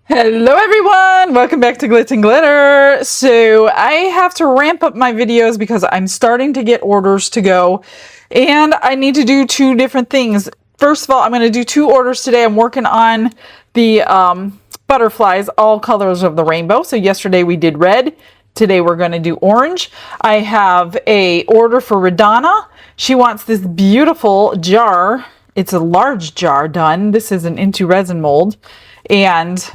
Hello everyone, welcome back to Glitz and Glitter. So I have to ramp up my videos because I'm starting to get orders to go and I need to do two different things. First of all, I'm going to do two orders today. I'm working on the butterflies, all colors of the rainbow. So yesterday we did red. Today we're going to do orange. I have a order for Radana. She wants this beautiful jar. It's a large jar done. This is an into resin mold. And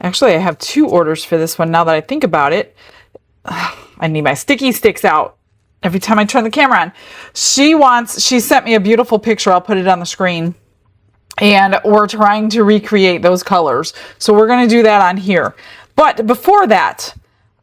actually, I have two orders for this one now that I think about it. I need my sticky sticks out every time I turn the camera on. She sent me a beautiful picture. I'll put it on the screen. And we're trying to recreate those colors. So we're going to do that on here. But before that,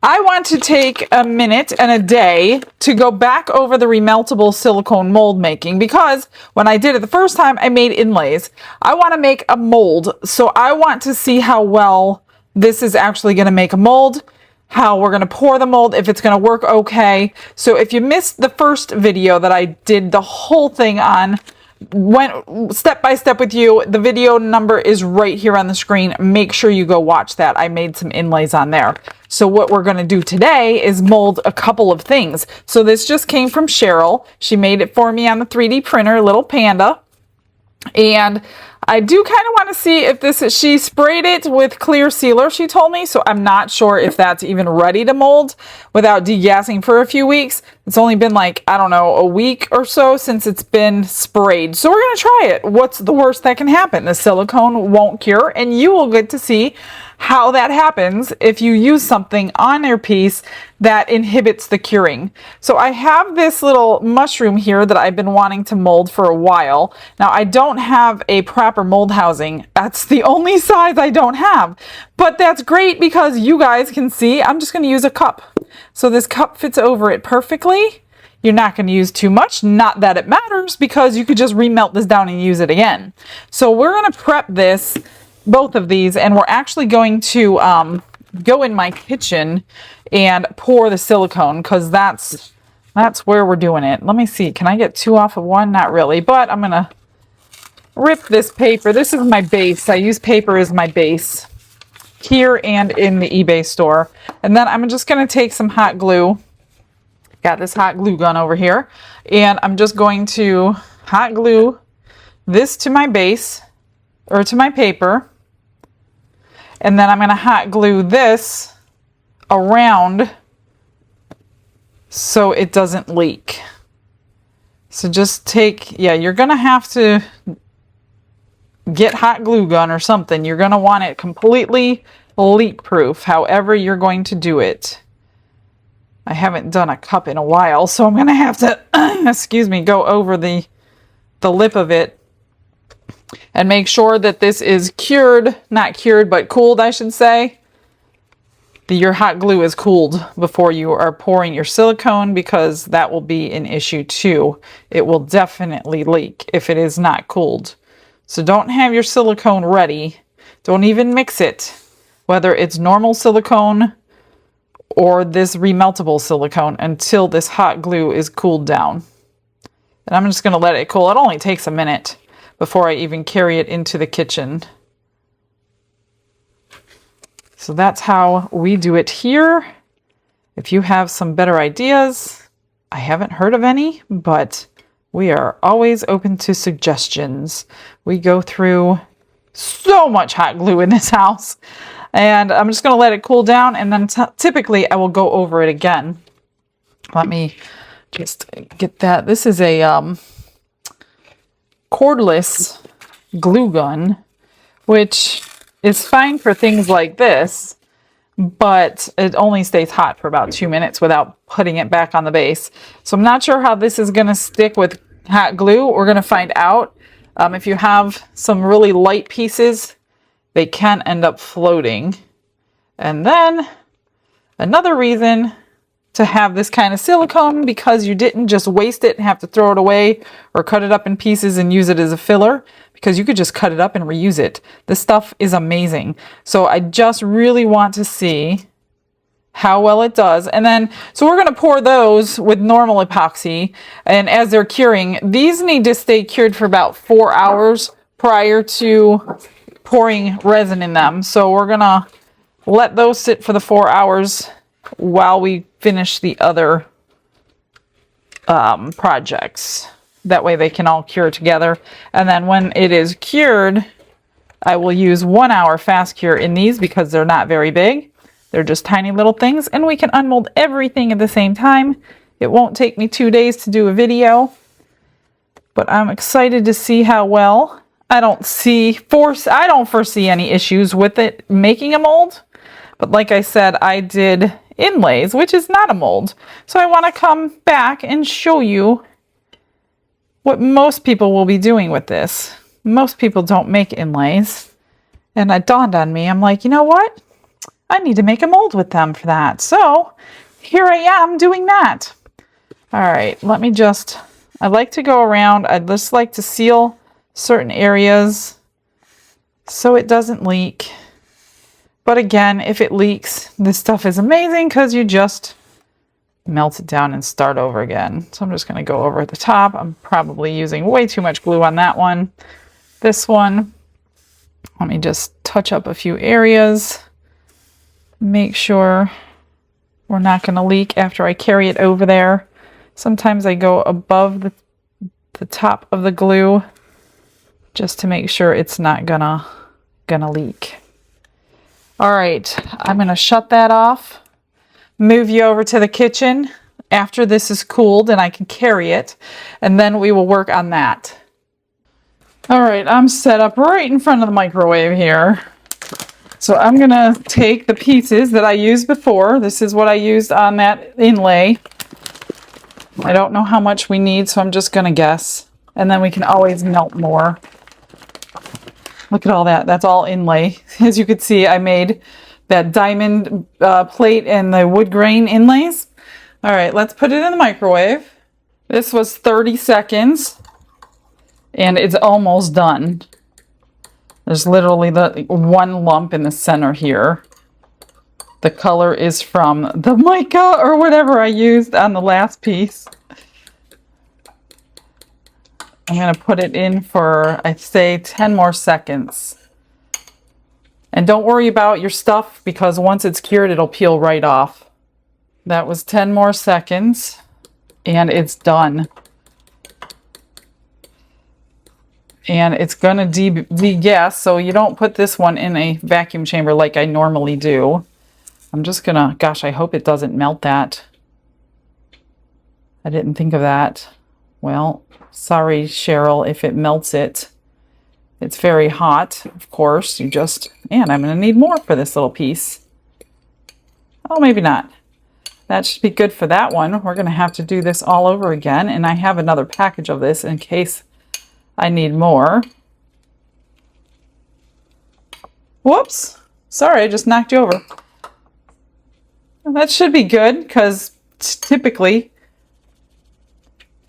I want to take a minute and a day to go back over the remeltable silicone mold making, because when I did it the first time, I made inlays. I want to make a mold. So I want to see how well this is actually going to make a mold, how we're going to pour the mold, if it's going to work okay. So if you missed the first video that I did the whole thing on, went step by step with you, the video number is right here on the screen. Make sure you go watch that. I made some inlays on there. So what we're going to do today is mold a couple of things. So this just came from Cheryl. She made it for me on the 3D printer, little panda. And I do kind of want to see if this is, she sprayed it with clear sealer, she told me, so I'm not sure if that's even ready to mold without degassing for a few weeks. It's only been like, I don't know, a week or so since it's been sprayed. So we're going to try it. What's the worst that can happen? The silicone won't cure, and you will get to see how that happens if you use something on your piece that inhibits the curing. So I have this little mushroom here that I've been wanting to mold for a while. Now I don't have a proper mold housing. That's the only size I don't have. But that's great because you guys can see I'm just going to use a cup. So this cup fits over it perfectly. You're not going to use too much. Not that it matters, because you could just remelt this down and use it again. So we're going to prep this, both of these, and we're actually going to go in my kitchen and pour the silicone, because that's where we're doing it. Let me see. Can I get two off of one? Not really, but I'm going to rip this paper. This is my base. I use paper as my base here and in the eBay store. And then I'm just going to take some hot glue. Got this hot glue gun over here. And I'm just going to hot glue this to my base, or to my paper. And then I'm going to hot glue this around so it doesn't leak. So just take, yeah, you're going to have to get hot glue gun or something. You're going to want it completely leak proof, however you're going to do it. I haven't done a cup in a while, so I'm going to have to, excuse me, go over the lip of it and make sure that this is cured, not cured, but cooled, I should say. Your hot glue is cooled before you are pouring your silicone, because that will be an issue too. It will definitely leak if it is not cooled. So don't have your silicone ready. Don't even mix it, whether it's normal silicone or this remeltable silicone, until this hot glue is cooled down. And I'm just going to let it cool. It only takes a minute before I even carry it into the kitchen. So that's how we do it here. If you have some better ideas, I haven't heard of any, but we are always open to suggestions. We go through so much hot glue in this house. And I'm just going to let it cool down, and then typically I will go over it again. Let me just get that. This is a cordless glue gun, which is fine for things like this, but it only stays hot for about 2 minutes without putting it back on the base. So I'm not sure how this is going to stick with hot glue. We're going to find out. If you have some really light pieces, they can end up floating. And then another reason to have this kind of silicone, because you didn't just waste it and have to throw it away or cut it up in pieces and use it as a filler, because you could just cut it up and reuse it. This stuff is amazing. So I just really want to see how well it does. And then, so we're going to pour those with normal epoxy, and as they're curing, these need to stay cured for about 4 hours prior to pouring resin in them. So we're gonna let those sit for the 4 hours while we finish the other projects. That way they can all cure together. And then when it is cured, I will use 1 hour fast cure in these because they're not very big. They're just tiny little things, and we can unmold everything at the same time. It won't take me 2 days to do a video, but I'm excited to see how well. I don't foresee any issues with it making a mold, but like I said, I did inlays, which is not a mold. So I want to come back and show you what most people will be doing with this. Most people don't make inlays. And it dawned on me, I'm like, you know what? I need to make a mold with them for that. So here I am doing that. All right, I like to go around. I'd just like to seal certain areas so it doesn't leak. But again, if it leaks, this stuff is amazing because you just melt it down and start over again. So I'm just going to go over at the top. I'm probably using way too much glue on that one. This one, let me just touch up a few areas. Make sure we're not going to leak after I carry it over there. Sometimes I go above the top of the glue just to make sure it's not gonna leak. All right, I'm gonna shut that off, move you over to the kitchen after this is cooled and I can carry it, and then we will work on that. All right, I'm set up right in front of the microwave here. So I'm gonna take the pieces that I used before. This is what I used on that inlay. I don't know how much we need, so I'm just gonna guess. And then we can always melt more. Look at all that. That's all inlay. As you can see, I made that diamond plate and the wood grain inlays. All right, let's put it in the microwave. This was 30 seconds and it's almost done. There's literally the one lump in the center here. The color is from the mica or whatever I used on the last piece. I'm going to put it in for, I'd say, 10 more seconds. And don't worry about your stuff because once it's cured, it'll peel right off. That was 10 more seconds and it's done. And it's going to degas, so you don't put this one in a vacuum chamber like I normally do. I'm just going to, gosh, I hope it doesn't melt that. I didn't think of that. Well, sorry, Cheryl, if it melts it. It's very hot, of course. And I'm going to need more for this little piece. Oh, maybe not. That should be good for that one. We're going to have to do this all over again. And I have another package of this in case I need more. Whoops. Sorry, I just knocked you over. That should be good because typically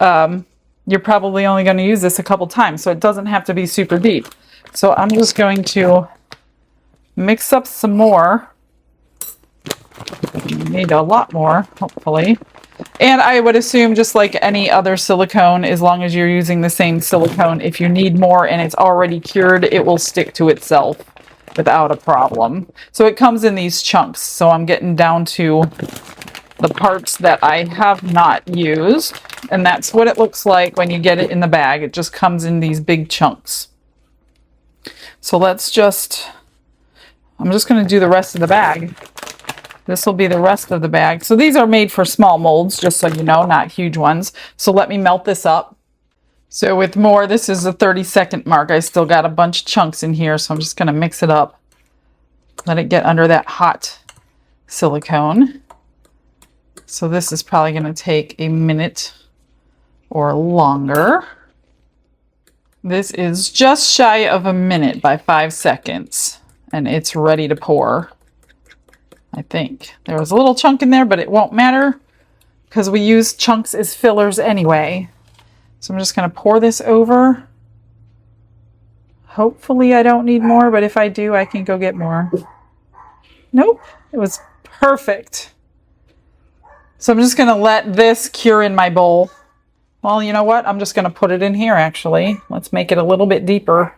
you're probably only going to use this a couple times, so it doesn't have to be super deep. So I'm just going to mix up some more. You need a lot more, hopefully. And I would assume just like any other silicone, as long as you're using the same silicone, if you need more and it's already cured, it will stick to itself without a problem. So it comes in these chunks. So I'm getting down to the parts that I have not used. And that's what it looks like when you get it in the bag. It just comes in these big chunks. So I'm just going to do the rest of the bag. This will be the rest of the bag. So these are made for small molds, just so you know, not huge ones. So let me melt this up. So with more, this is the 30-second mark. I still got a bunch of chunks in here, so I'm just going to mix it up. Let it get under that hot silicone. So this is probably going to take a minute or longer. This is just shy of a minute by 5 seconds, and it's ready to pour. I think there was a little chunk in there, but it won't matter because we use chunks as fillers anyway. So I'm just going to pour this over. Hopefully I don't need more, but if I do, I can go get more. Nope, it was perfect. So I'm just going to let this cure in my bowl. Well, you know what? I'm just going to put it in here, actually. Let's make it a little bit deeper.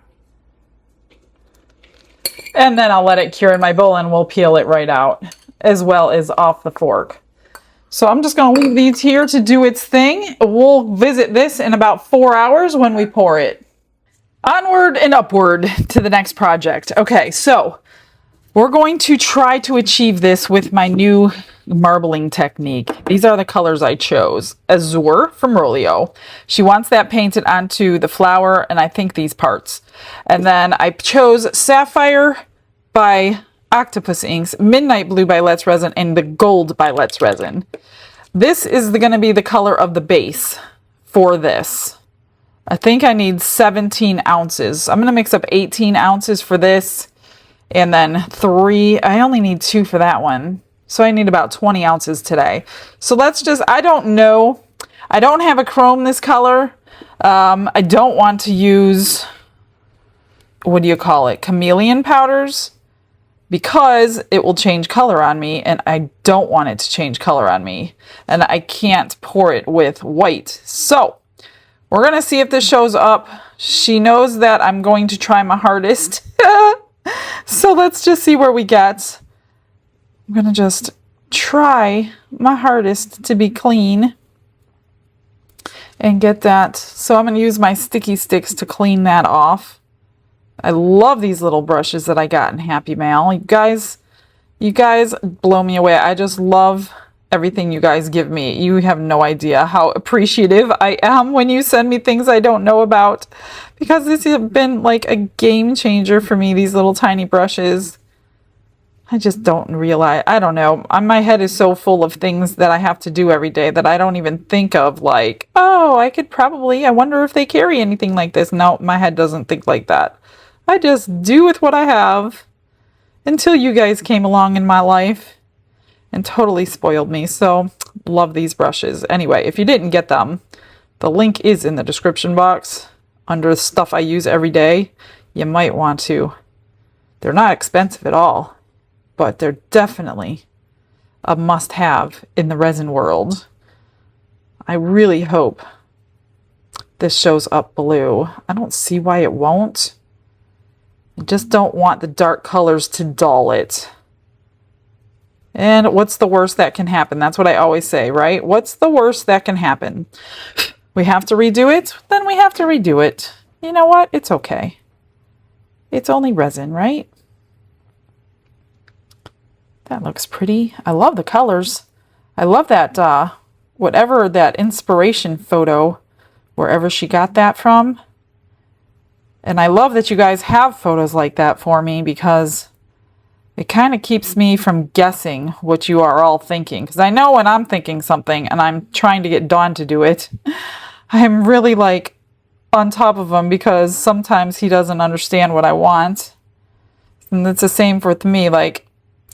And then I'll let it cure in my bowl and we'll peel it right out as well as off the fork. So I'm just going to leave these here to do its thing. We'll visit this in about 4 hours when we pour it. Onward and upward to the next project. Okay, so we're going to try to achieve this with my new marbling technique. These are the colors I chose. Azure from Rolio. She wants that painted onto the flower and I think these parts. And then I chose Sapphire by Octopus Inks, Midnight Blue by Let's Resin, and the Gold by Let's Resin. This is going to be the color of the base for this. I think I need 17 ounces. I'm going to mix up 18 ounces for this. And then 3, I only need 2 for that one. So I need about 20 ounces today. So let's just, I don't know. I don't have a chrome this color. I don't want to use, what do you call it? Chameleon powders. Because it will change color on me and I don't want it to change color on me. And I can't pour it with white. So we're going to see if this shows up. She knows that I'm going to try my hardest. So let's just see where we get. I'm going to just try my hardest to be clean and get that. So I'm going to use my sticky sticks to clean that off. I love these little brushes that I got in Happy Mail. You guys blow me away. I just love everything you guys give me. You have no idea how appreciative I am when you send me things I don't know about. Because this has been like a game changer for me, these little tiny brushes. I just don't realize, I don't know. My head is so full of things that I have to do every day that I don't even think of like, oh, I could probably, I wonder if they carry anything like this. No, my head doesn't think like that. I just do with what I have until you guys came along in my life and totally spoiled me. So love these brushes. Anyway, if you didn't get them, the link is in the description box under stuff I use every day. You might want to. They're not expensive at all, but they're definitely a must-have in the resin world. I really hope this shows up blue. I don't see why it won't. I just don't want the dark colors to dull it. And what's the worst that can happen? That's what I always say, right? What's the worst that can happen? We have to redo it? Then we have to redo it. You know what? It's okay. It's only resin, right? That looks pretty. I love the colors. I love that, whatever that inspiration photo, wherever she got that from. And I love that you guys have photos like that for me because it kind of keeps me from guessing what you are all thinking. Because I know when I'm thinking something and I'm trying to get Dawn to do it, I'm really like on top of him because sometimes he doesn't understand what I want. And it's the same with me, like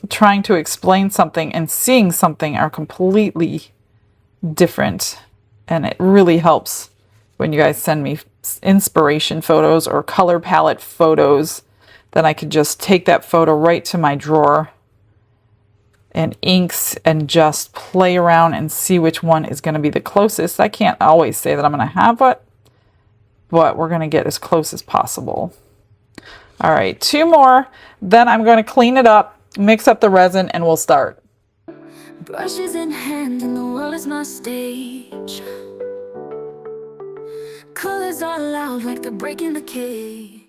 trying to explain something and seeing something are completely different. And it really helps when you guys send me inspiration photos or color palette photos. Then I could just take that photo right to my drawer and inks and just play around and see which one is going to be the closest. I can't always say that I'm going to have it, but we're going to get as close as possible. All right, 2 more. Then I'm going to clean it up, mix up the resin, and we'll start. Brushes in hand and the world is my stage. Colors are loud like they're breaking the cage.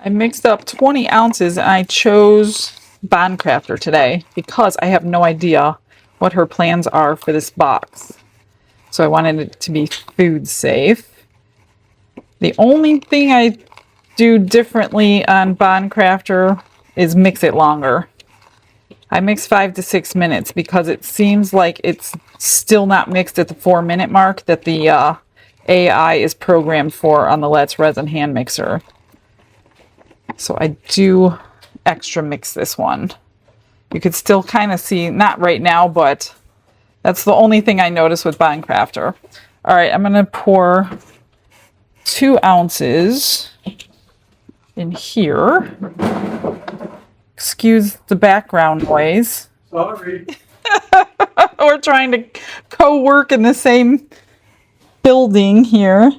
I mixed up 20 ounces and I chose Bond Crafter today because I have no idea what her plans are for this box. So I wanted it to be food safe. The only thing I do differently on Bond Crafter is mix it longer. I mix 5 to 6 minutes because it seems like it's still not mixed at the 4-minute mark that the AI is programmed for on the Let's Resin hand mixer. So I do extra mix this one. You could still kind of see, not right now, but that's the only thing I noticed with Bond Crafter. All right, I'm going to pour 2 ounces in here. Excuse the background noise. Sorry. We're trying to co-work in the same building here.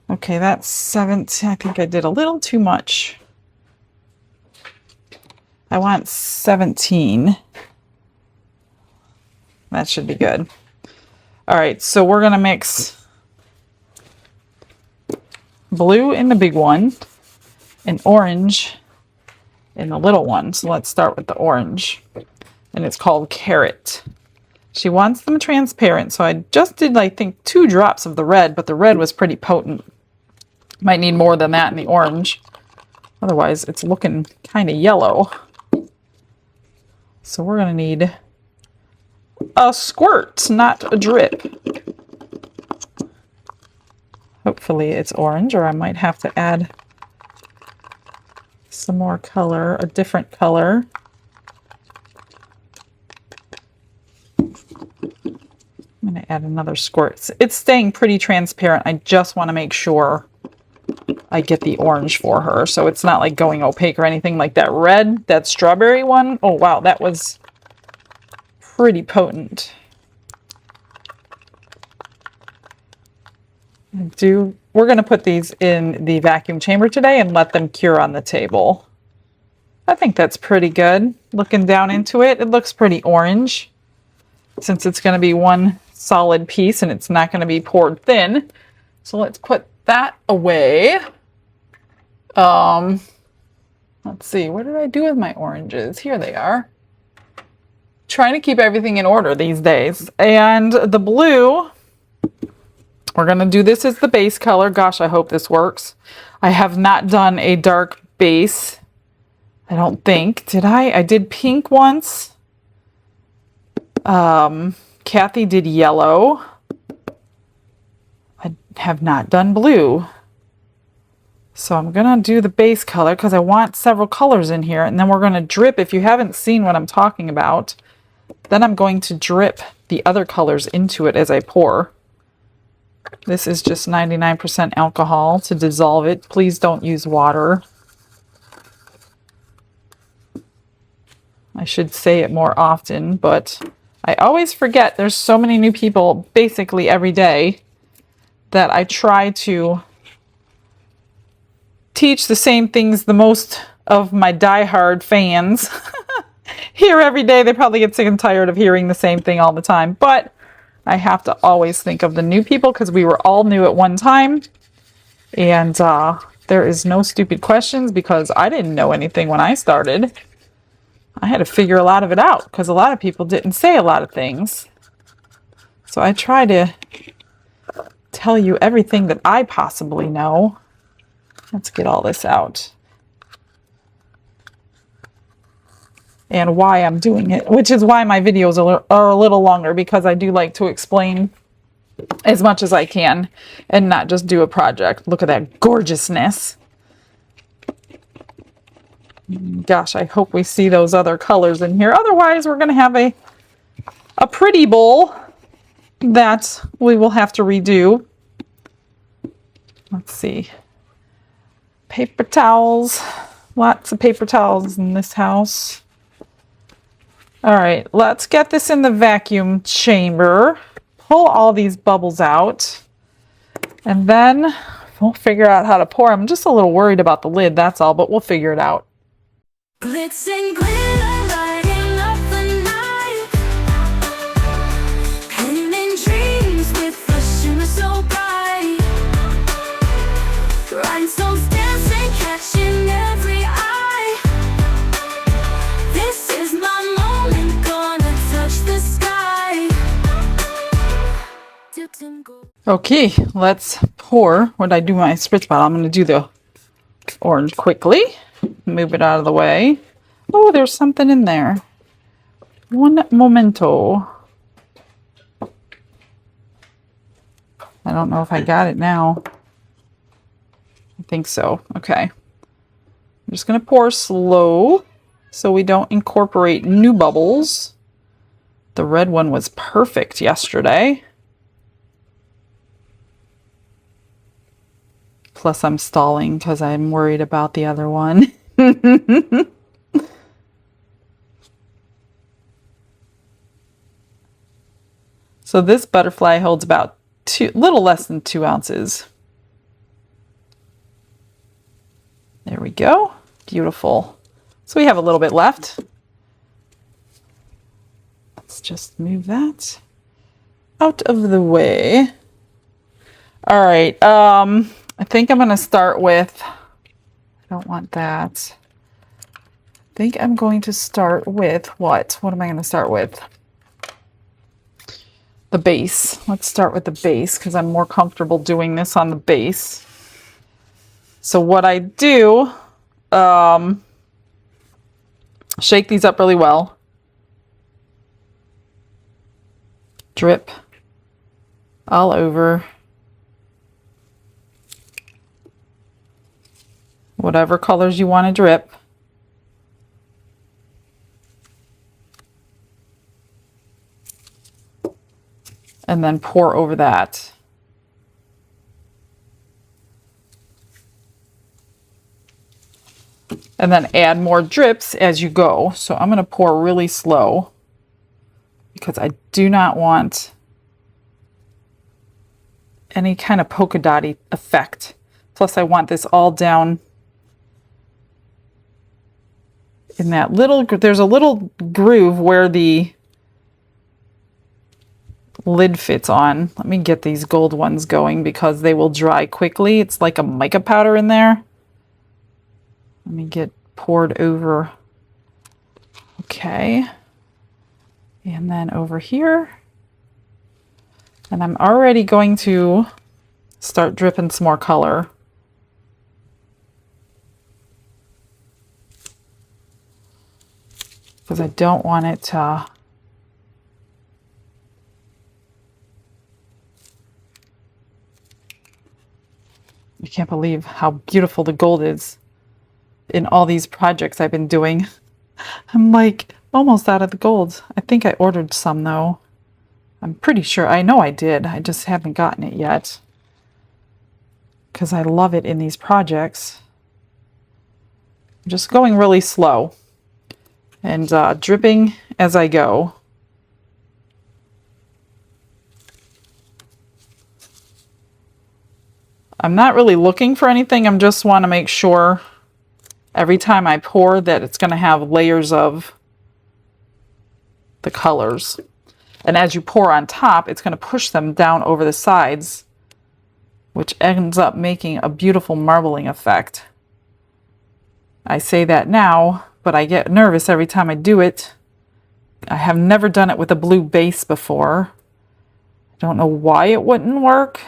Okay, that's 17. I think I did a little too much. I want 17. That should be good. All right, so we're gonna mix blue in the big one and orange in the little one. So let's start with the orange, and it's called Carrot. She wants them transparent, so I just did, I think, 2 drops of the red, but the red was pretty potent. Might need more than that in the orange. Otherwise, it's looking kind of yellow. So we're gonna need a squirt, not a drip. Hopefully it's orange, or I might have to add some more color, a different color. I'm going to add another squirt. It's staying pretty transparent. I just want to make sure I get the orange for her, so it's not like going opaque or anything like that red, that strawberry one. Oh wow, that was pretty potent. We're going to put these in the vacuum chamber today and let them cure on the table. I think that's pretty good. Looking down into it, it looks pretty orange. Since it's going to be one solid piece and it's not going to be poured thin. So let's put that away. Let's see, what did I do with my oranges? Here they are. Trying to keep everything in order these days. And the blue, we're going to do this as the base color. Gosh, I hope this works. I have not done a dark base. I don't think. Did I? I did pink once. Kathy did yellow. I have not done blue. So I'm going to do the base color because I want several colors in here. And then we're going to drip. If you haven't seen what I'm talking about, then I'm going to drip the other colors into it as I pour. This is just 99% alcohol to dissolve it. Please don't use water. I should say it more often, but I always forget there's so many new people basically every day that I try to teach the same things the most of my diehard fans hear every day. They probably get sick and tired of hearing the same thing all the time, but I have to always think of the new people because we were all new at one time. And there is no stupid questions because I didn't know anything when I started. I had to figure a lot of it out because a lot of people didn't say a lot of things. So I try to tell you everything that I possibly know. Let's get all this out. And why I'm doing it, which is why my videos are a little longer, because I do like to explain as much as I can and not just do a project. Look at that gorgeousness. Gosh, I hope we see those other colors in here. Otherwise, we're going to have a pretty bowl that we will have to redo. Let's see. Paper towels. Lots of paper towels in this house. All right, let's get this in the vacuum chamber. Pull all these bubbles out. And then we'll figure out how to pour. I'm just a little worried about the lid, that's all, but we'll figure it out. Glitz and glitter, lighting up the night. Painting dreams with a shimmer so bright. Rhinestones dancing, catching every eye. This is my moment, gonna touch the sky. Dipped in gold. Okay, let's pour. What did I do with my spritz bottle? I'm going to do the orange quickly. Move it out of the way. Oh, there's something in there. One momento. I don't know if I got it now. I think so. Okay. I'm just going to pour slow so we don't incorporate new bubbles. The red one was perfect yesterday. Plus I'm stalling because I'm worried about the other one. So this butterfly holds about little less than 2 ounces. There we go. Beautiful. So we have a little bit left. Let's just move that out of the way. All right, I think I'm gonna start with, I don't want that. I think I'm going to start with what? What am I gonna start with? The base. Let's start with the base because I'm more comfortable doing this on the base. So what I do, shake these up really well. Drip all over. Whatever colors you want to drip. And then pour over that. And then add more drips as you go. So I'm going to pour really slow because I do not want any kind of polka dotty effect. Plus I want this all down in that little, there's a little groove where the lid fits on. Let me get these gold ones going because they will dry quickly. It's like a mica powder in there. Let me get poured over. Okay. And then over here. And I'm already going to start dripping some more color. Because I don't want it to I can't believe how beautiful the gold is in all these projects I've been doing. I'm like almost out of the gold. I think I ordered some though. I'm pretty sure. I know I did. I just haven't gotten it yet. Because I love it in these projects. I'm just going really slow. And dripping as I go. I'm not really looking for anything. I just want to make sure every time I pour that it's going to have layers of the colors. And as you pour on top, it's going to push them down over the sides, which ends up making a beautiful marbling effect. I say that now, but I get nervous every time I do it. I have never done it with a blue base before. I don't know why it wouldn't work.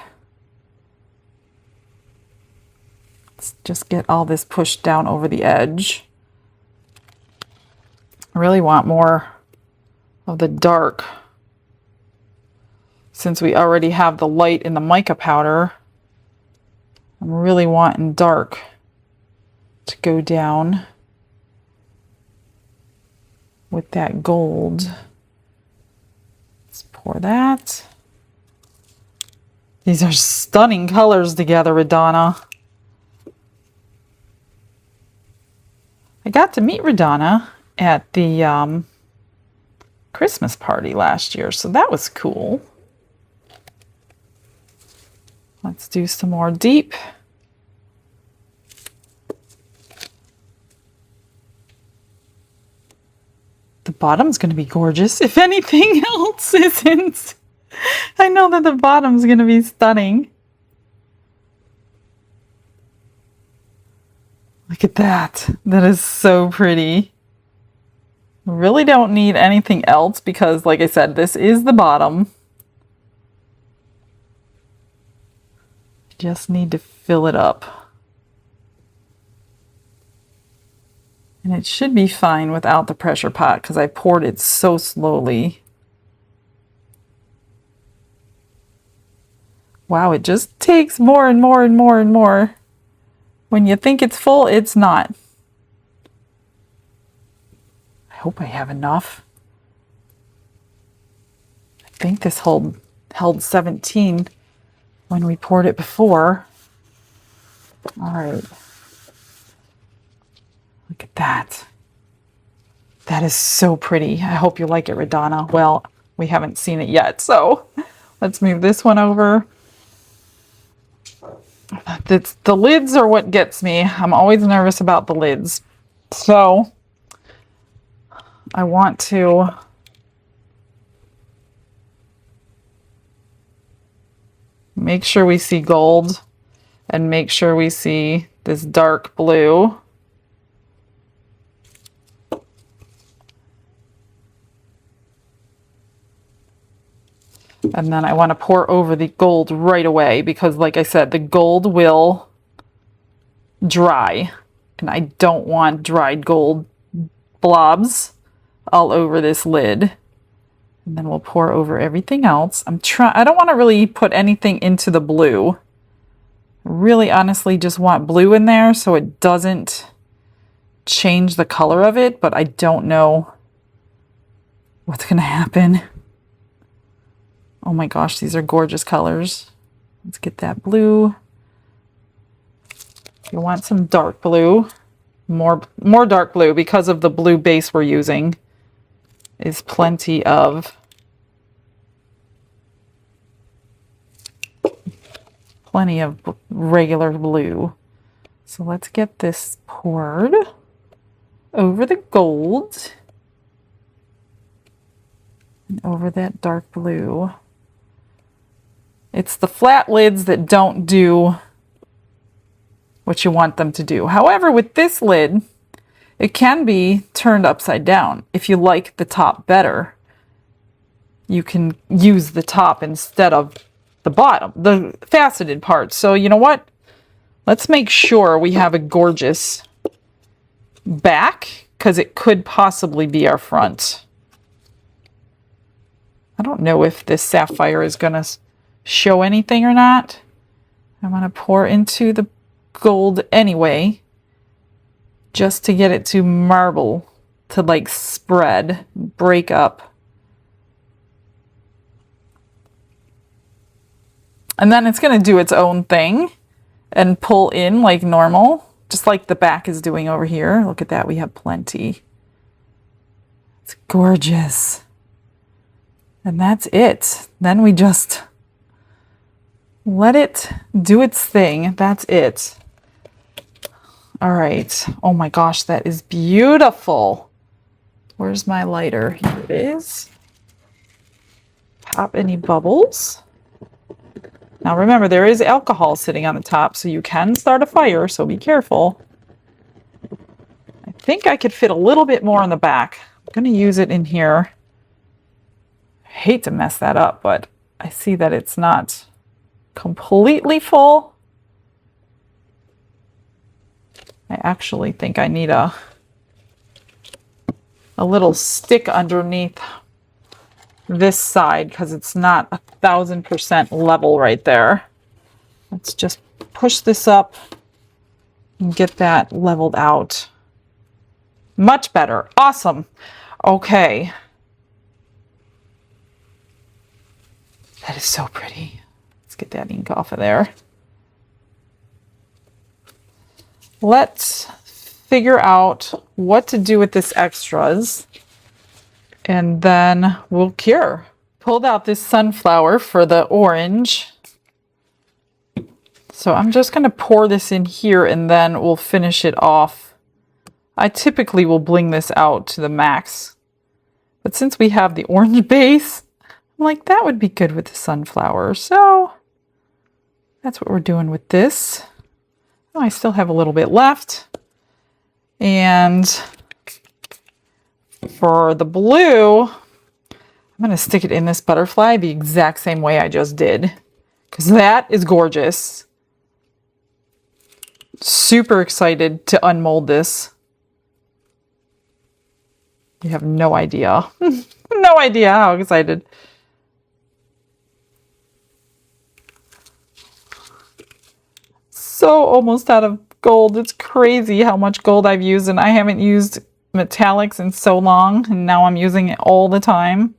Let's just get all this pushed down over the edge. I really want more of the dark. Since we already have the light in the mica powder, I'm really wanting dark to go down with that gold. Let's pour that. These are stunning colors together, Radonna. I got to meet Radonna at the Christmas party last year, so that was cool. Let's do some more deep. The bottom's going to be gorgeous, if anything else isn't. I know that the bottom's going to be stunning. Look at that. That is so pretty. Really don't need anything else because, like I said, this is the bottom. Just need to fill it up. And it should be fine without the pressure pot because I poured it so slowly. Wow, it just takes more and more and more and more. When you think it's full, it's not. I hope I have enough. I think this held 17 when we poured it before. All right. Look at that. That is so pretty. I hope you like it, Radonna. Well, we haven't seen it yet, so let's move this one over. The lids are what gets me. I'm always nervous about the lids. So I want to make sure we see gold and make sure we see this dark blue. And then I want to pour over the gold right away because, like I said, the gold will dry. And I don't want dried gold blobs all over this lid. And then we'll pour over everything else. I don't want to really put anything into the blue. I really honestly just want blue in there so it doesn't change the color of it, but I don't know what's going to happen. Oh my gosh, these are gorgeous colors. Let's get that blue. You want some dark blue, more dark blue because of the blue base we're using is plenty of regular blue. So let's get this poured over the gold and over that dark blue. It's the flat lids that don't do what you want them to do. However, with this lid, it can be turned upside down. If you like the top better, you can use the top instead of the bottom, the faceted part. So you know what? Let's make sure we have a gorgeous back because it could possibly be our front. I don't know if this sapphire is going to show anything or not. I'm going to pour into the gold anyway, just to get it to marble, to like spread, break up. And then it's going to do its own thing and pull in like normal, just like the back is doing over here. Look at that, we have plenty. It's gorgeous. And that's it. Then we just let it do its thing. That's it. All right. Oh my gosh, that is beautiful. Where's my lighter? Here it is. Pop any bubbles. Now remember, there is alcohol sitting on the top, so you can start a fire, so be careful. I think I could fit a little bit more on the back. I'm going to use it in here. I hate to mess that up, but I see that it's not completely full. I actually think I need a little stick underneath this side because it's not 1000% level right there. Let's just push this up and get that leveled out. Much better. Awesome. Okay. That is so pretty. Let's get that ink off of there. Let's figure out what to do with this extras and then we'll cure. Pulled out this sunflower for the orange. So I'm just going to pour this in here and then we'll finish it off. I typically will bling this out to the max. But since we have the orange base, I'm like, that would be good with the sunflower. So that's what we're doing with this. Oh, I still have a little bit left. And for the blue, I'm going to stick it in this butterfly the exact same way I just did. Because that is gorgeous. Super excited to unmold this. You have no idea. No idea how excited. So almost out of gold. It's crazy how much gold I've used, and I haven't used metallics in so long, and now I'm using it all the time.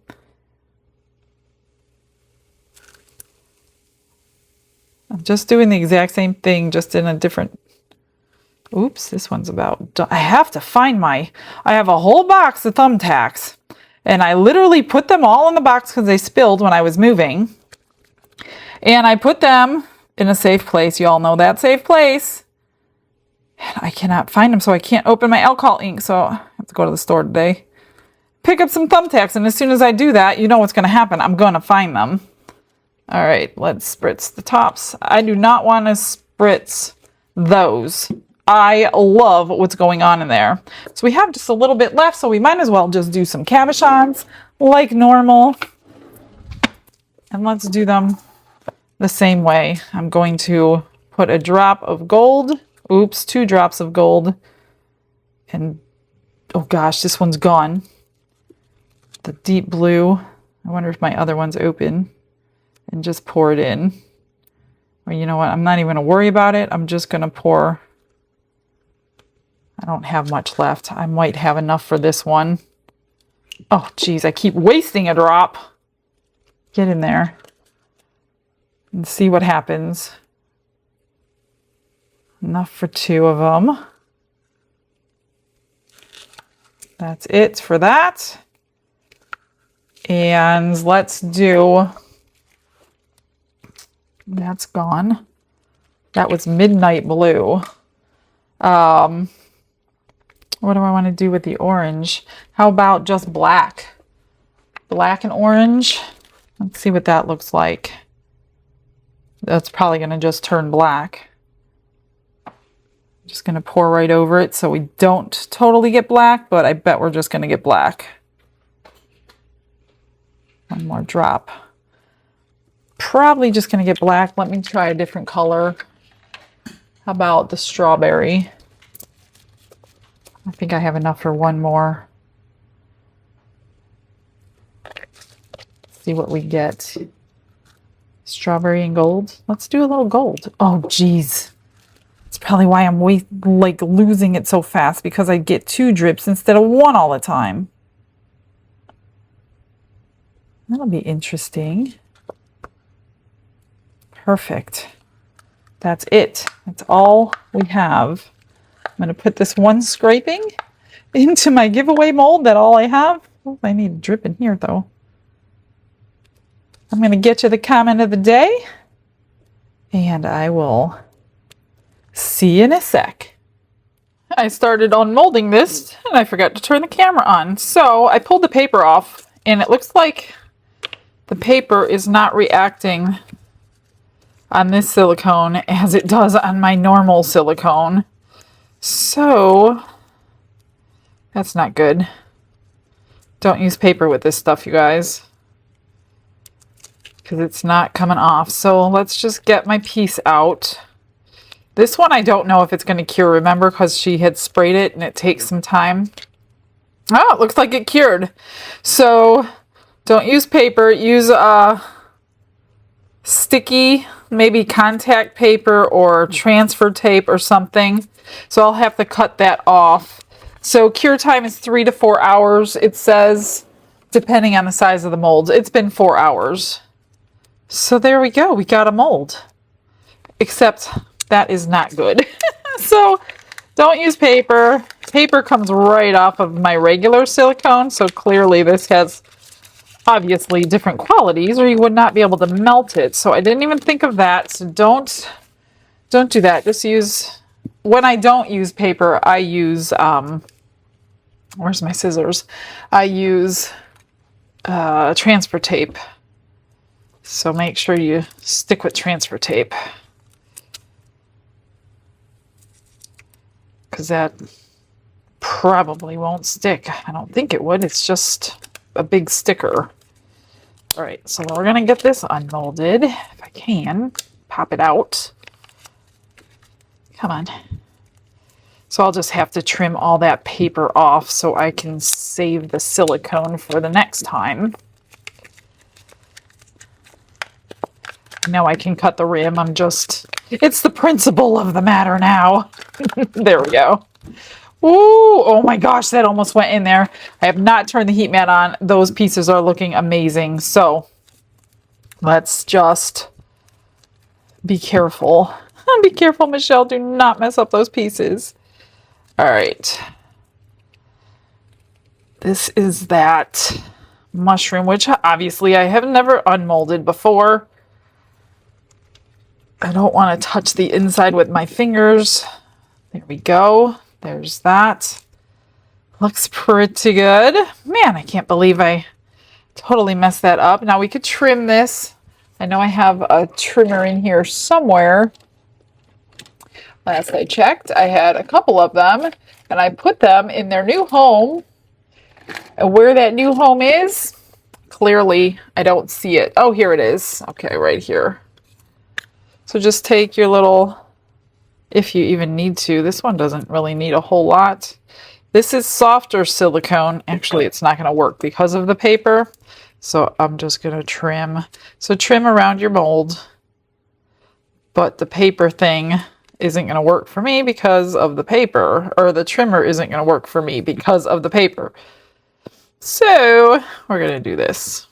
I'm just doing the exact same thing, just in a different... Oops, this one's about... I have to find my... I have a whole box of thumbtacks, and I literally put them all in the box because they spilled when I was moving. And I put them in a safe place. You all know that safe place. And I cannot find them, so I can't open my alcohol ink, so I have to go to the store today pick up some thumbtacks, and as soon as I do that, you know what's going to happen. I'm going to find them. All right, let's spritz the tops. I do not want to spritz those. I love what's going on in there. So we have just a little bit left, so we might as well just do some cabochons like normal. And let's do them the same way. I'm going to put a drop of gold. Oops, 2 drops of gold. And, oh gosh, this one's gone. The deep blue. I wonder if my other one's open. And just pour it in. Or you know what, I'm not even going to worry about it. I'm just going to pour. I don't have much left. I might have enough for this one. Oh, geez, I keep wasting a drop. Get in there. And see what happens. Enough for 2 of them. That's it for that. And let's do... That's gone. That was midnight blue. What do I want to do with the orange? How about just black? Black and orange. Let's see what that looks like. That's probably going to just turn black. Just going to pour right over it so we don't totally get black, but I bet we're just going to get black. One more drop. Probably just going to get black. Let me try a different color. How about the strawberry? I think I have enough for one more. See what we get. Strawberry and gold. Let's do a little gold. Oh, geez. That's probably why I'm losing it so fast, because I get 2 drips instead of 1 all the time. That'll be interesting. Perfect. That's it. That's all we have. I'm going to put this one scraping into my giveaway mold. That's all I have. Oh, I need a drip in here, though. I'm going to get to the comment of the day, and I will see you in a sec. I started on molding this, and I forgot to turn the camera on. So I pulled the paper off, and it looks like the paper is not reacting on this silicone as it does on my normal silicone. So that's not good. Don't use paper with this stuff, you guys, because it's not coming off. So let's just get my piece out. This one I don't know if it's going to cure, remember, because she had sprayed it and it takes some time. Oh, it looks like it cured. So don't use paper, use sticky, maybe contact paper or transfer tape or something. So I'll have to cut that off. So cure time is 3 to 4 hours, it says, depending on the size of the molds. It's been 4 hours. So there we go, we got a mold. Except that is not good. So don't use paper. Paper comes right off of my regular silicone, so clearly this has obviously different qualities, or you would not be able to melt it. So I didn't even think of that. So don't do that. Just use, when I don't use paper, I use where's my scissors? I use transfer tape. So make sure you stick with transfer tape, because that probably won't stick. I don't think it would. It's just a big sticker. All right, so we're gonna get this unmolded. If I can, pop it out. Come on. So I'll just have to trim all that paper off so I can save the silicone for the next time. Now I can cut the rim. It's the principle of the matter now. There we go. Ooh, oh my gosh, that almost went in there. I have not turned the heat mat on. Those pieces are looking amazing. So let's just be careful. Be careful, Michelle. Do not mess up those pieces. All right. This is that mushroom, which obviously I have never unmolded before. I don't want to touch the inside with my fingers. There we go. There's that. Looks pretty good. Man, I can't believe I totally messed that up. Now we could trim this. I know I have a trimmer in here somewhere. Last I checked, I had a couple of them, and I put them in their new home. And where that new home is, clearly I don't see it. Oh, here it is. Okay, right here. So just take your little, if you even need to. This one doesn't really need a whole lot. This is softer silicone. Actually, it's not going to work because of the paper. So I'm just going to trim. So trim around your mold. But the paper thing isn't going to work for me because of the paper. Or the trimmer isn't going to work for me because of the paper. So we're going to do this.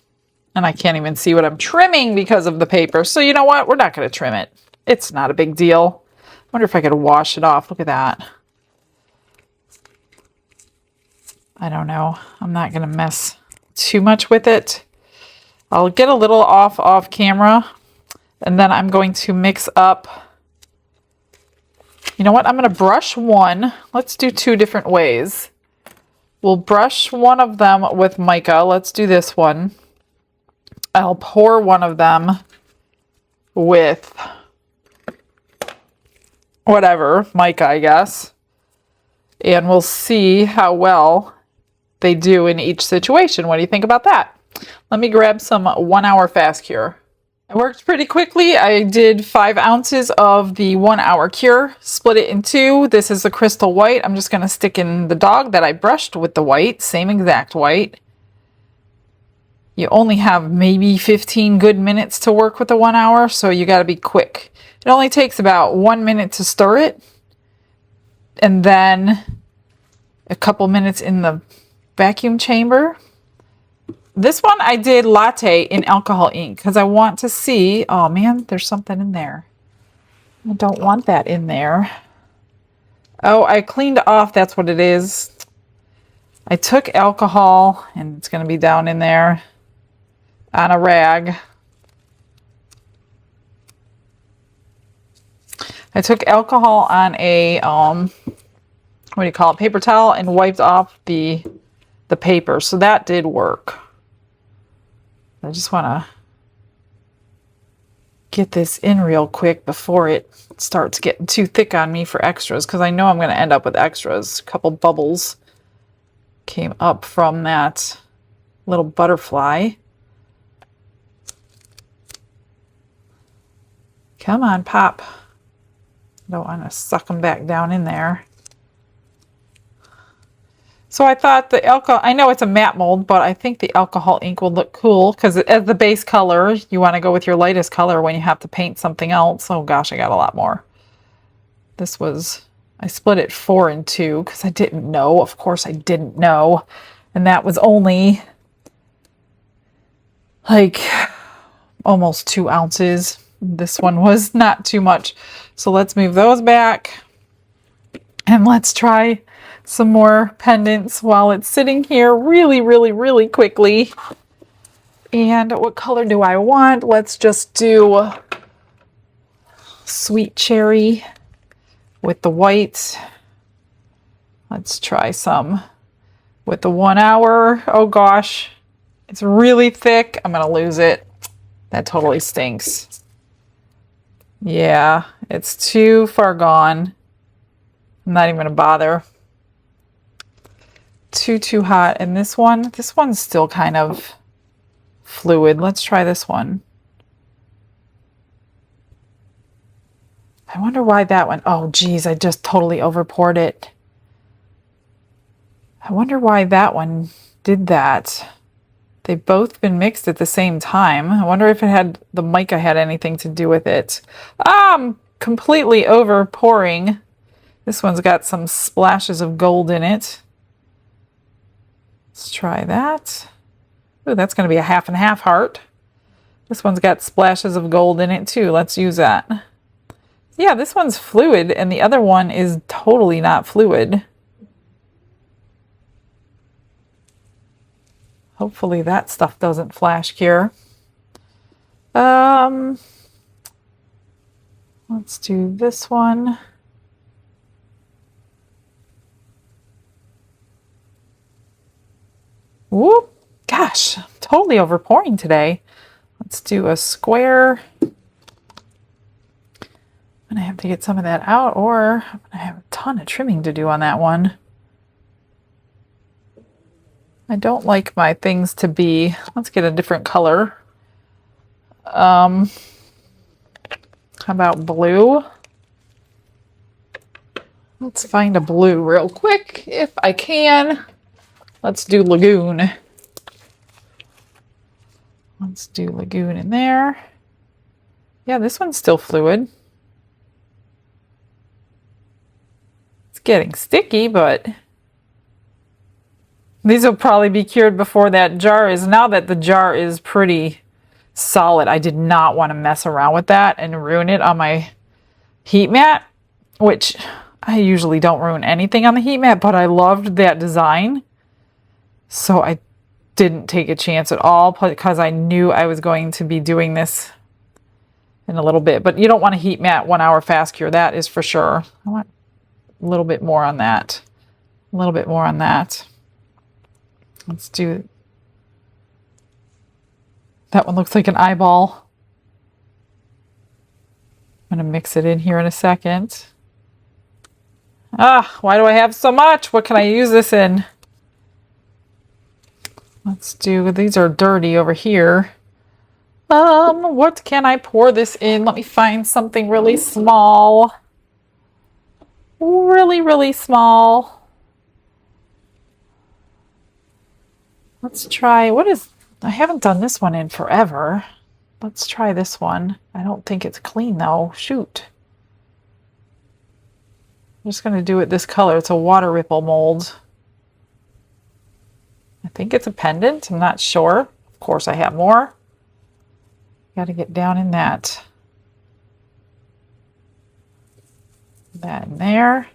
And I can't even see what I'm trimming because of the paper. So you know what? We're not going to trim it. It's not a big deal. I wonder if I could wash it off. Look at that. I don't know. I'm not going to mess too much with it. I'll get a little off camera. And then I'm going to mix up. You know what? I'm going to brush one. Let's do two different ways. We'll brush one of them with mica. Let's do this one. I'll pour one of them with whatever, mica, I guess. And we'll see how well they do in each situation. What do you think about that? Let me grab some 1 hour fast cure. It worked pretty quickly. I did 5 ounces of the 1 hour cure, split it in two. This is the crystal white. I'm just going to stick in the dog that I brushed with the white, same exact white. You only have maybe 15 good minutes to work with the 1 hour, so you got to be quick. It only takes about 1 minute to stir it, and then a couple minutes in the vacuum chamber. This one I did latte in alcohol ink because I want to see, oh man, there's something in there. I don't want that in there. Oh, I cleaned off, that's what it is. I took alcohol, and it's going to be down in there on a rag. I took alcohol on a, what do you call it, paper towel, and wiped off the paper. So that did work. I just want to get this in real quick before it starts getting too thick on me for extras, because I know I'm going to end up with extras. A couple bubbles came up from that little butterfly. Come on, pop. Don't want to suck them back down in there. So I thought the alcohol, I know it's a matte mold, but I think the alcohol ink will look cool because as the base color, you want to go with your lightest color when you have to paint something else. Oh gosh, I got a lot more. This was, I split it 4 and 2 because I didn't know. Of course I didn't know. And that was only like almost 2 ounces. This one was not too much. So let's move those back and let's try some more pendants while it's sitting here really quickly. And what color do I want? Let's just do sweet cherry with the white. Let's try some with the 1 hour. Oh gosh, it's really thick. I'm gonna lose it. That totally stinks. Yeah, it's too far gone. I'm not even gonna bother. Too hot. And this one's still kind of fluid. Let's try this one. I wonder why that one, oh geez, I just totally over poured it. I wonder why that one did that. They've both been mixed at the same time. I wonder if it had, the mica had anything to do with it. I'm completely over pouring. This one's got some splashes of gold in it. Let's try that. Ooh, that's going to be a half and half heart. This one's got splashes of gold in it too. Let's use that. Yeah, this one's fluid and the other one is totally not fluid. Hopefully that stuff doesn't flash cure. Let's do this one. Whoop. Gosh, I'm totally overpouring today. Let's do a square. I'm gonna have to get some of that out, or I'm gonna have a ton of trimming to do on that one. I don't like my things to be, let's get a different color. How about blue? Let's find a blue real quick if I can. Let's do Lagoon. Let's do Lagoon in there. Yeah, this one's still fluid. It's getting sticky, but these will probably be cured before that jar is. Now that the jar is pretty solid, I did not want to mess around with that and ruin it on my heat mat, which I usually don't ruin anything on the heat mat, but I loved that design. So I didn't take a chance at all because I knew I was going to be doing this in a little bit. But you don't want a heat mat 1 hour fast cure, that is for sure. I want a little bit more on that. A little bit more on that. Let's do, that one looks like an eyeball. I'm going to mix it in here in a second. Ah, why do I have so much? What can I use this in? Let's do, these are dirty over here. What can I pour this in? Let me find something really small. Really, really small. Let's try, what is, I haven't done this one in forever. Let's try this one. I don't think it's clean though. Shoot. I'm just going to do it this color. It's a water ripple mold. I think it's a pendant. I'm not sure. Of course, I have more. Got to get down in that. That in there.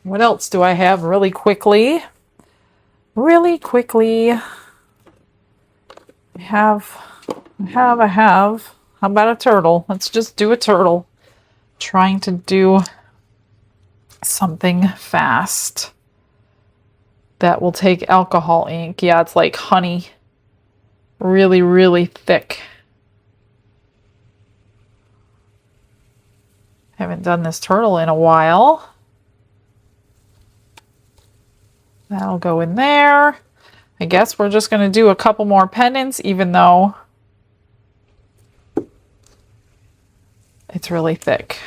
What else do I have really quickly? Really quickly. I have. How about a turtle? Let's just do a turtle. Trying to do something fast that will take alcohol ink. Yeah, it's like honey. Really, really thick. Haven't done this turtle in a while. That'll go in there. I guess we're just going to do a couple more pendants, even though it's really thick.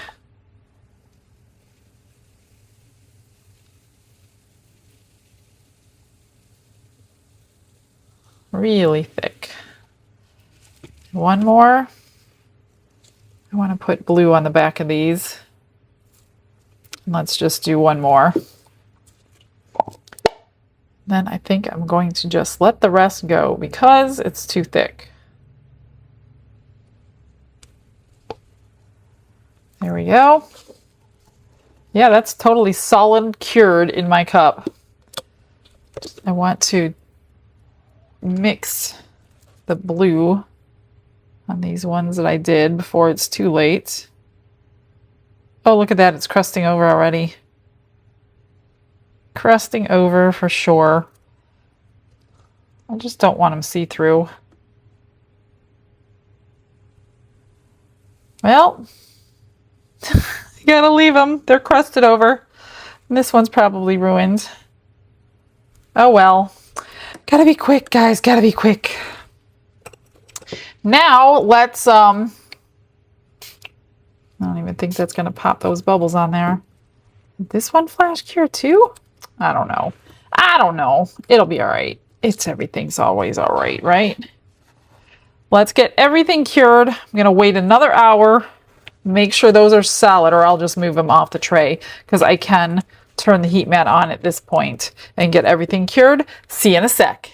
Really thick. One more. I want to put blue on the back of these. Let's just do one more. Then I think I'm going to just let the rest go because it's too thick. There we go. Yeah, that's totally solid cured in my cup. I want to mix the blue on these ones that I did before it's too late. Oh, look at that. It's crusting over already. Crusting over for sure. I just don't want them see-through. Well, you gotta leave them. They're crusted over. And this one's probably ruined. Oh well. Gotta be quick, guys. Gotta be quick. Now, let's, I don't even think that's gonna pop those bubbles on there. Did this one flash cure too? I don't know. I don't know. It'll be all right. Everything's always all right, right? Let's get everything cured. I'm gonna wait another hour. Make sure those are solid, or I'll just move them off the tray because I can turn the heat mat on at this point and get everything cured. See you in a sec.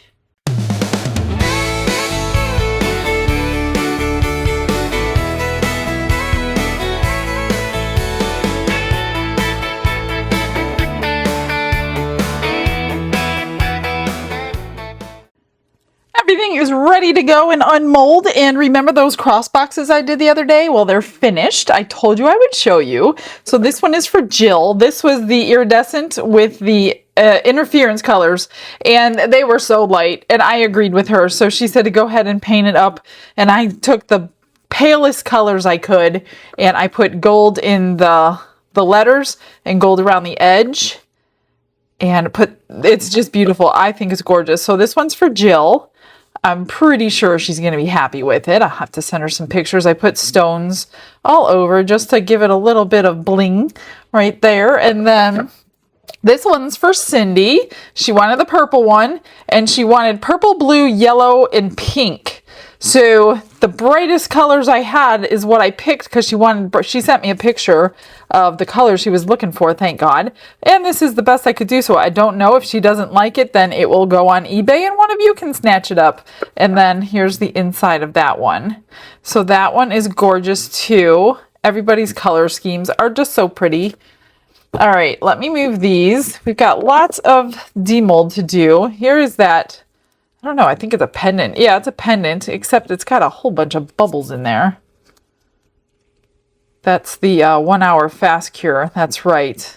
Everything is ready to go and unmold. And remember those cross boxes I did the other day? Well, they're finished. I told you I would show you. So this one is for Jill. This was the iridescent with the interference colors, and they were so light, and I agreed with her. So she said to go ahead and paint it up, and I took the palest colors I could, and I put gold in the letters and gold around the edge, and it's just beautiful. I think it's gorgeous. So this one's for Jill. I'm pretty sure she's going to be happy with it. I'll have to send her some pictures. I put stones all over just to give it a little bit of bling right there. And then this one's for Cindy. She wanted the purple one, and she wanted purple, blue, yellow, and pink. So the brightest colors I had is what I picked because she sent me a picture of the color she was looking for, thank God. And this is the best I could do, so I don't know if she doesn't like it, then it will go on eBay and one of you can snatch it up. And then here's the inside of that one. So that one is gorgeous too. Everybody's color schemes are just so pretty. All right, let me move these. We've got lots of demold to do. Here is that, I don't know, I think it's a pendant. Yeah, it's a pendant, except it's got a whole bunch of bubbles in there. That's the 1 hour fast cure, that's right.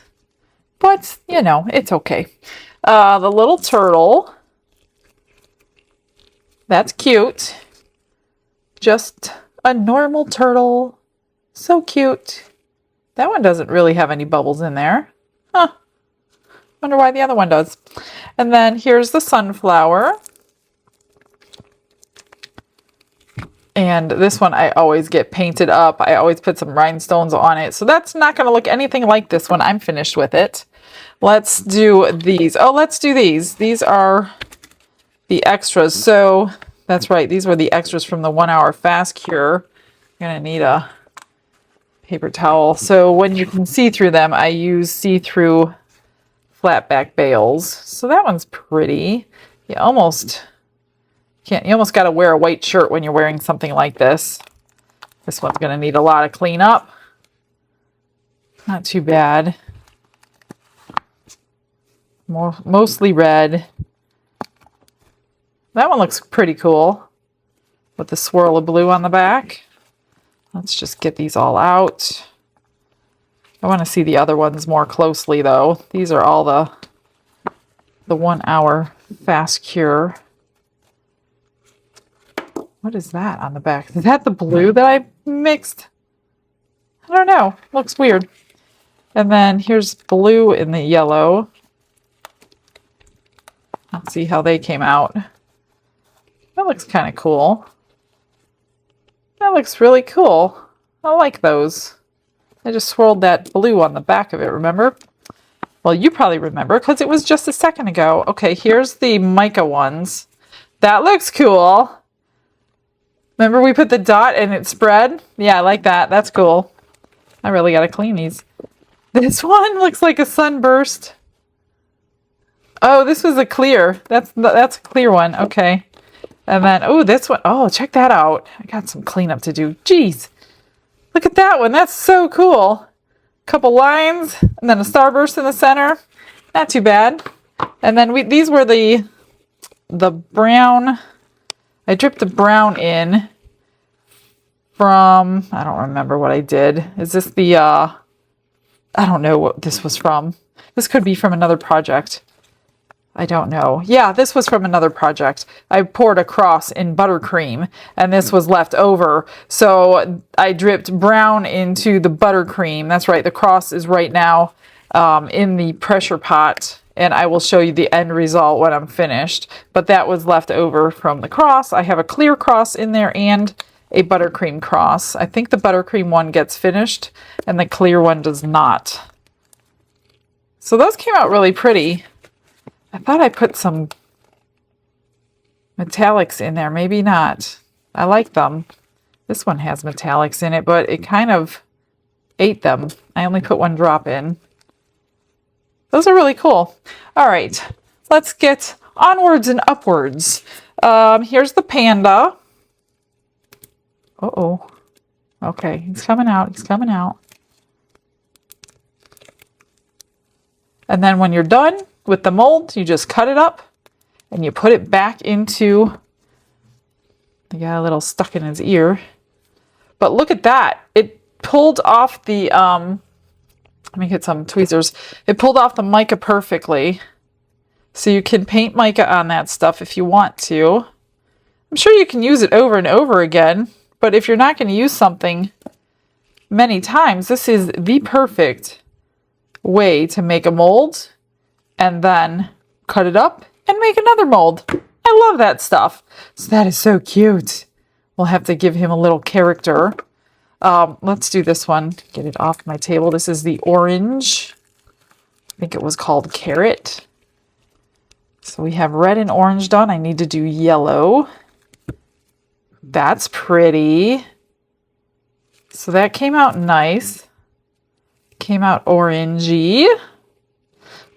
But, you know, it's okay. The little turtle. That's cute. Just a normal turtle. So cute. That one doesn't really have any bubbles in there. Huh. Wonder why the other one does. And then here's the sunflower. And this one I always get painted up. I always put some rhinestones on it. So that's not going to look anything like this when I'm finished with it. Let's do these. Oh, let's do these. These are the extras. So that's right. These were the extras from the 1 hour fast cure. You're going to need a paper towel. So when you can see through them, I use see-through flat back bales. So that one's pretty. You almost got to wear a white shirt when you're wearing something like this. This one's going to need a lot of cleanup. Not too bad. Mostly red. That one looks pretty cool with the swirl of blue on the back. Let's just get these all out. I want to see the other ones more closely though. These are all the 1 hour fast cure. What is that on the back? Is that the blue that I mixed? I don't know. Looks weird. And then here's blue in the yellow. Let's see how they came out. That looks kind of cool. That looks really cool. I like those. I just swirled that blue on the back of it, remember? Well, you probably remember because it was just a second ago. Okay, here's the mica ones. That looks cool. Remember we put the dot and it spread? Yeah, I like that. That's cool. I really got to clean these. This one looks like a sunburst. Oh, this was a clear. That's a clear one. Okay. And then, oh, this one. Oh, check that out. I got some cleanup to do. Jeez. Look at that one. That's so cool. Couple lines and then a starburst in the center. Not too bad. And then these were the brown. I dripped the brown in from, I don't remember what I did. Is this the, I don't know what this was from. This could be from another project. I don't know. Yeah, this was from another project. I poured a cross in buttercream and this was left over. So I dripped brown into the buttercream. That's right. The cross is right now in the pressure pot. And I will show you the end result when I'm finished. But that was left over from the cross. I have a clear cross in there and a buttercream cross. I think the buttercream one gets finished and the clear one does not. So those came out really pretty. I thought I put some metallics in there. Maybe not. I like them. This one has metallics in it, but it kind of ate them. I only put 1 drop in. Those are really cool. All right, let's get onwards and upwards. Here's the panda. Uh-oh. Okay, he's coming out. He's coming out. And then when you're done with the mold, you just cut it up and you put it back into, he got a little stuck in his ear. But look at that. It pulled off the, let me get some tweezers. It pulled off the mica perfectly. So you can paint mica on that stuff if you want to. I'm sure you can use it over and over again, but if you're not going to use something many times, this is the perfect way to make a mold and then cut it up and make another mold. I love that stuff. So that is so cute. We'll have to give him a little character. Let's do this one. Get it off my table. This is the orange. I think it was called Carrot. So we have red and orange done. I need to do yellow. That's pretty. So that came out nice. Came out orangey.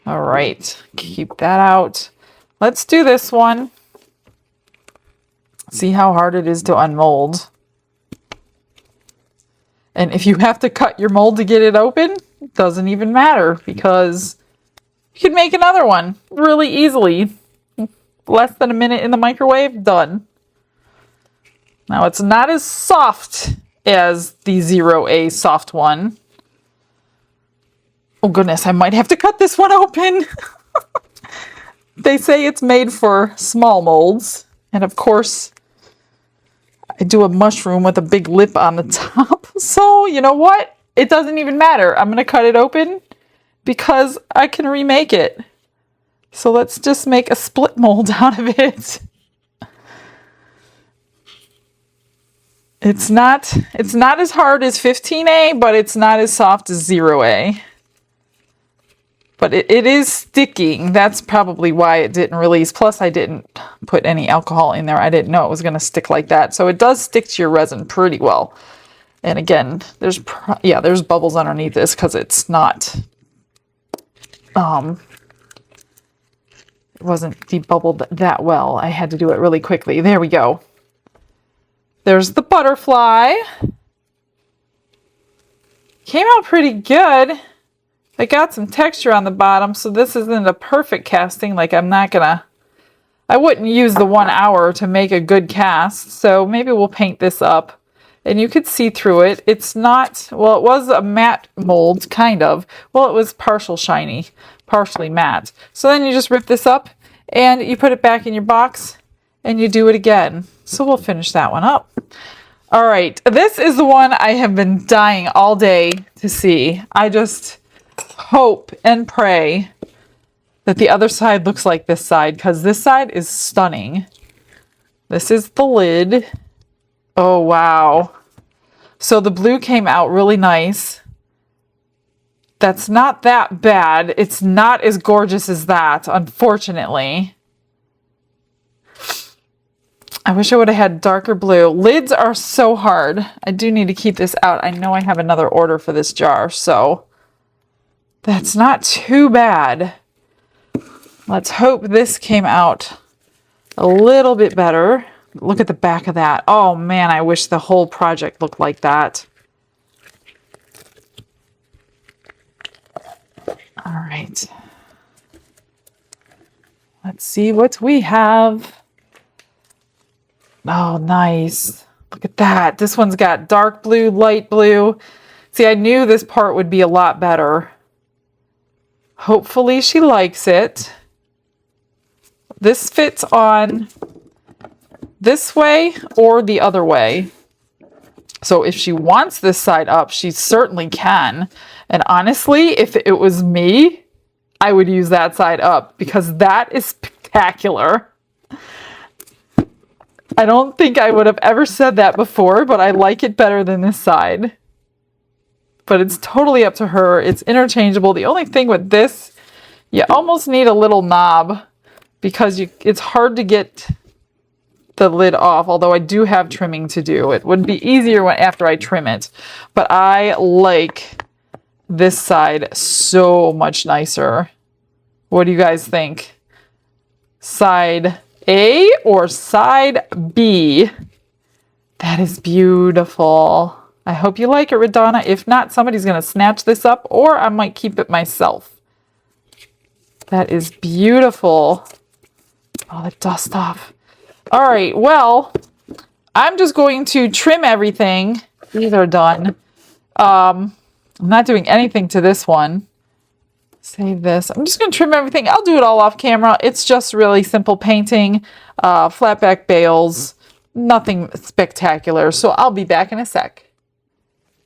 All right, keep that out. Let's do this one. See how hard it is to unmold. And if you have to cut your mold to get it open, it doesn't even matter because you can make another one really easily. Less than a minute in the microwave, done. Now it's not as soft as the 0A soft one. Oh goodness, I might have to cut this one open. They say it's made for small molds. And of course, I do a mushroom with a big lip on the top. So you know what? It doesn't even matter. I'm going to cut it open because I can remake it. So let's just make a split mold out of it. It's not as hard as 15A, but it's not as soft as 0A. But it is sticking. That's probably why it didn't release. Plus, I didn't put any alcohol in there. I didn't know it was going to stick like that. So it does stick to your resin pretty well. And again, there's bubbles underneath this because it's not, it wasn't debubbled that well. I had to do it really quickly. There we go. There's the butterfly. Came out pretty good. I got some texture on the bottom, so this isn't a perfect casting. Like I wouldn't use the 1 hour to make a good cast. So maybe we'll paint this up and you could see through it. It's not, well, it was a matte mold, kind of. Well, it was partial shiny, partially matte. So then you just rip this up and you put it back in your box and you do it again. So we'll finish that one up. All right, this is the one I have been dying all day to see. I just hope and pray that the other side looks like this side because this side is stunning. This is the lid. Oh, wow. So the blue came out really nice. That's not that bad. It's not as gorgeous as that, unfortunately. I wish I would have had darker blue. Lids are so hard. I do need to keep this out. I know I have another order for this jar, so that's not too bad. Let's hope this came out a little bit better. Look at the back of that. Oh man, I wish the whole project looked like that. All right. Let's see what we have. Oh, nice. Look at that. This one's got dark blue, light blue. See, I knew this part would be a lot better. Hopefully she likes it. This fits on this way or the other way. So if she wants this side up, she certainly can. And honestly, if it was me, I would use that side up because that is spectacular. I don't think I would have ever said that before, but I like it better than this side. But it's totally up to her. It's interchangeable. The only thing with this, you almost need a little knob because it's hard to get the lid off, although I do have trimming to do. It would be easier after I trim it. But I like this side so much nicer. What do you guys think? Side A or side B? That is beautiful. I hope you like it, Radonna. If not, somebody's going to snatch this up or I might keep it myself. That is beautiful. Oh, the dust off. All right, well, I'm just going to trim everything. These are done. I'm not doing anything to this one. Save this. I'm just going to trim everything. I'll do it all off camera. It's just really simple painting, flat back bales, nothing spectacular. So I'll be back in a sec.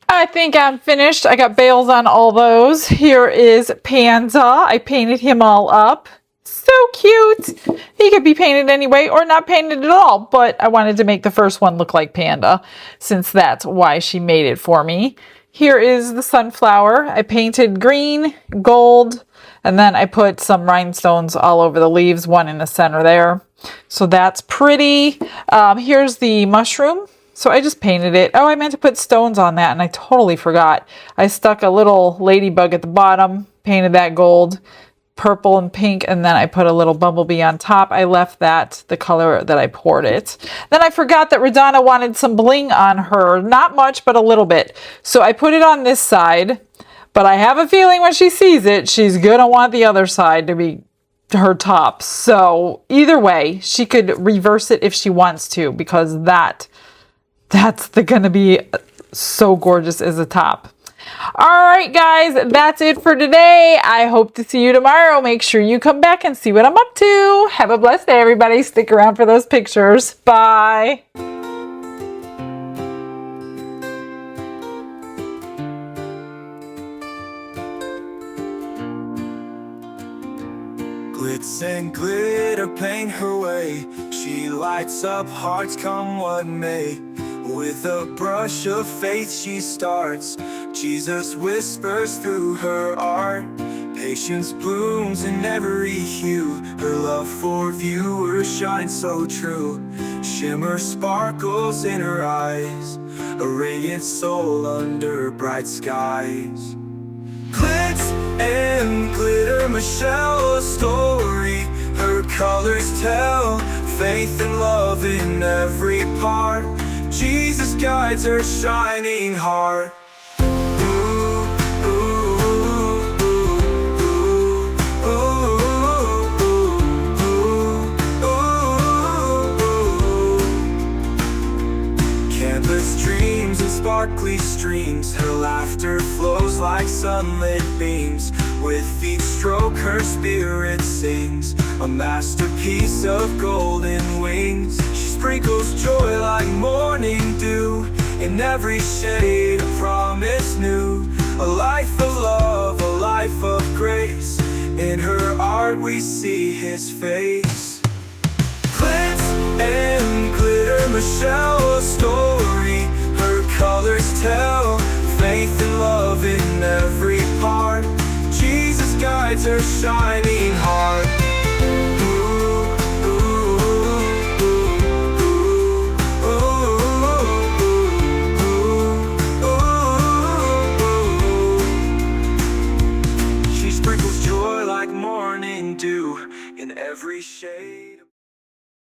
I think I'm finished. I got bales on all those. Here is Panda. I painted him all up. So cute. He could be painted anyway or not painted at all, but I wanted to make the first one look like Panda since that's why she made it for me. Here is the sunflower. I painted green, gold, and then I put some rhinestones all over the leaves, one in the center there. So that's pretty. Here's the mushroom. So I just painted it. Oh, I meant to put stones on that and I totally forgot. I stuck a little ladybug at the bottom, painted that gold, purple and pink, and then I put a little bumblebee on top. I left that the color that I poured it. Then I forgot that Radonna wanted some bling on her. Not much, but a little bit. So I put it on this side, but I have a feeling when she sees it, she's gonna want the other side to be her top. So either way, she could reverse it if she wants to, because that's gonna be so gorgeous as a top. All right, guys, that's it for today. I hope to see you tomorrow. Make sure you come back and see what I'm up to. Have a blessed day, everybody. Stick around for those pictures. Bye. Glitz and glitter paint her way. She lights up hearts come what may. With a brush of faith she starts. Jesus whispers through her art. Patience blooms in every hue. Her love for viewers shines so true. Shimmer sparkles in her eyes. A radiant soul under bright skies. Glitz and glitter, Michelle, a story. Her colors tell faith and love in every part. Jesus guides her shining heart. Canvas dreams and sparkly streams. Her laughter flows like sunlit beams. With each stroke her spirit sings. A masterpiece of golden wings. She sprinkles joy like morning dew. In every shade a promise new. A life of love, a life of grace. In her art we see his face. Glitz and glitter, Michelle, a story. Her colors tell faith and love in every part. Jesus guides her shining heart. She sprinkles joy like morning dew in every shade.